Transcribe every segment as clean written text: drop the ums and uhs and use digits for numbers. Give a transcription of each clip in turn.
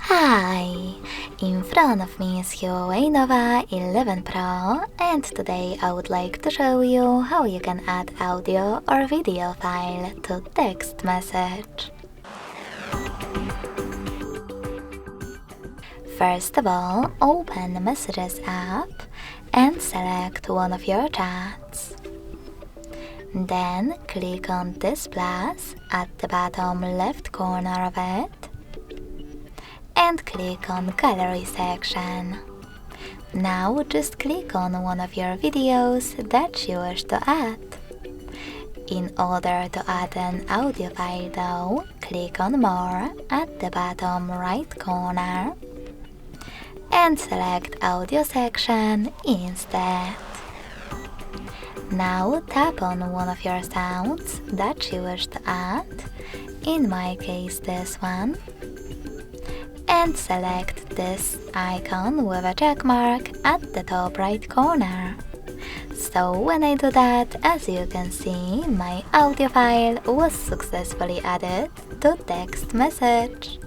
Hi! In front of me is Huawei Nova 11 Pro, and today I would like to show you how you can add audio or video file to text message. First of all, open the Messages app and select one of your chats. Then click on this plus at the bottom left corner of it and click on Gallery section. Now just click on one of your videos that you wish to add. In order to add an audio file though, click on More at the bottom right corner and select Audio section instead. Now tap on one of your sounds that you wish to add, in my case this one, and select this icon with a check mark at the top right corner. So when I do that, as you can see, my audio file was successfully added to text message.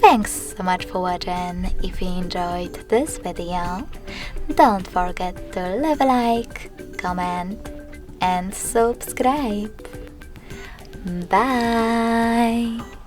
Thanks so much for watching. If you enjoyed this video, don't forget to leave a like, comment and subscribe. Bye!